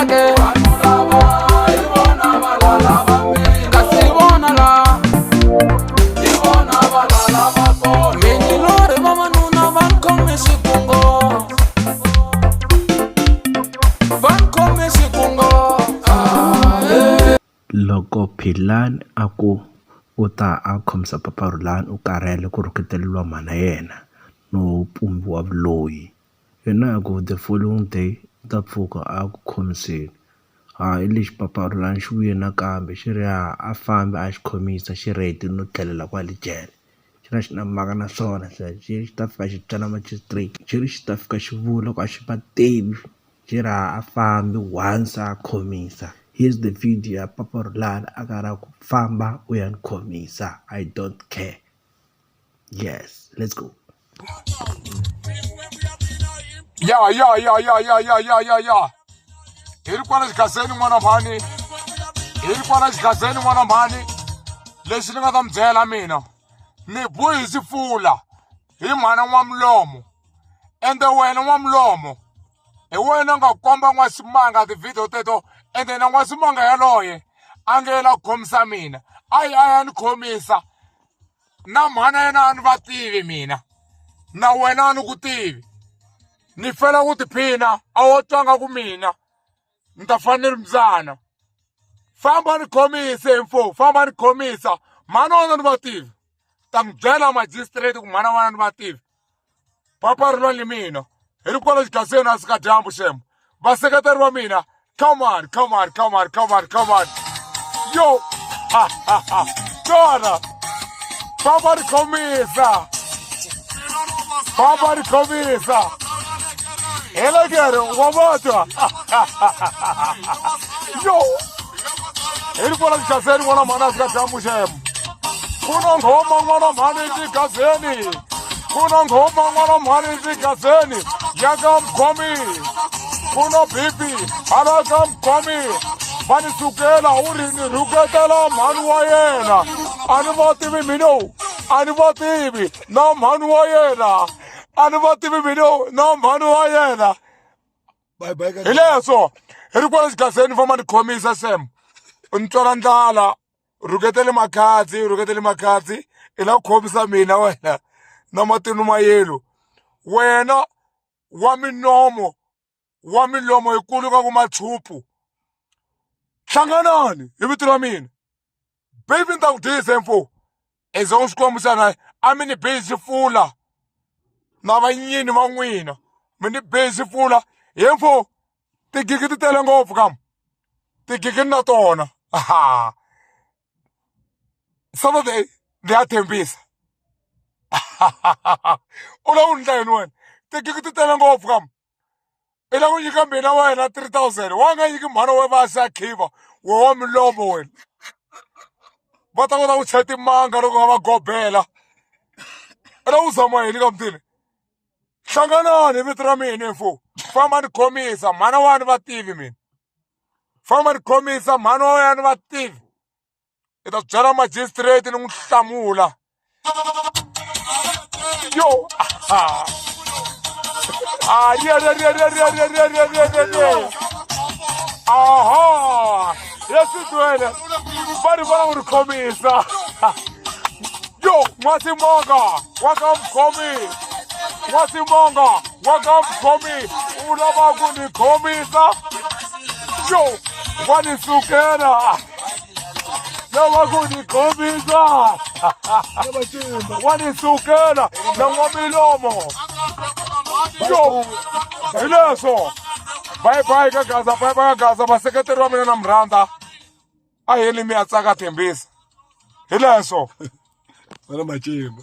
vona ke kasi vona la mini lori vavanuna van khome xikungo loko Philani a ku u ta a khomisa paparulani u karhele ku rhuketeriwa mhana yena no pumbiwa vuloyi yena ku the following day ta pfuka a ku khomiseni hi lexi paparulani xi vuye nakambe xi ri a fambi a xi khomisa xi reti no tlhelela kwale jele xi na xi na mhaka na swona xi ta fika xi byela magistrate xi ri xi ta fika xi vula ku a xi va tivi xi ri a fambi once a khomisa. Here's the video ya paparulani a karhi ku famba u ya ni khomisa I don't care. Yes, let's go. Ya iri kwala xigazeni n'wana mhani iri kwala xigazeni n'wana mhani lexi ni nga ta mi byela mina ni bohi sifula hi mhana n'wamlomo ende wena n'wamlomo hi wena nga komba n'waximanga tivhidiyo teto ende na n'waximanga yaloye a nge la ku khomisa mina a ni khomisa na mhana yena a ni va tivi mina na wena a ni ku tivi ni fela ku tiphina a wo twanga ku mina ni ta fanele mbyana famba ni khomise mfo famba ni khomisa mhana wena ni va tivi ta n'wi byela magistrate ku mhana wena ni va tivi paparulani li mina hi ri kwala xigazeni a sika dyambu xemo vaseketeri va mina come on yo kona famba ni khomisa Helagere, wamata. Yo, iri kwala xigazeni n'wana mhani a sika dyambu xemo kuna nghoma n'wana mhani xigazeni kuna nghoma n'wana mhani xigazeni ya ka mkhomi kuna bibi hala ka mkhomi va ni sukela u ri ni rhuketela mhani wa yena a ni va tivi mino a ni va tivi na mhani wa yena a ni va tivi mino na mhani wa yena hi leswo hi ri kwala xigazeni famba ni khomisa sem ni twala ndlala rhuketele makhadzi i la ku khomisa mina wena na matinu ma yelo wena wa milomo yikulu ka ku machupu hlanganani hi vito ra mina baby ni ta ku dyisa mfo eza u swi kombisa na a mi ni bihi xifula na vanyini va n'wina mi ni bihi xifula hi mfo tigigi ti tele ngopfu kam tigigi na tona Saturday ni ya thembisa u la ku ndla yini wena tigigi ti tele ngopfu kam i la ku nyika mina wena 3000 wa nga nyiki mhana we va xa khiva we wa milomo wena va ta kota ku chela timanga loko nga va gobela i la ku zama yini ka mutini hlanganani hi vito ra mina mfo famba ni khomisa mhana wa ni va tivi mina famba ni khomisa mhana wa wena ni va tivi i ta byela magistrate ni n'wi hlamula yo aha yesitwele bari va n'wi khomisa yo n'waximanga wa ka mkhomi n'waximanga wa ka mkhomi u lava ku ni khomisa yo wa ni sukela lava ku ni khomisa wa ni sukela na n'wamilomo yo hi leswo bye ka gaza vaseketeri va mina na mi rhandza a heli mi ya tsaka thembisa hi leswo Wena Machimba.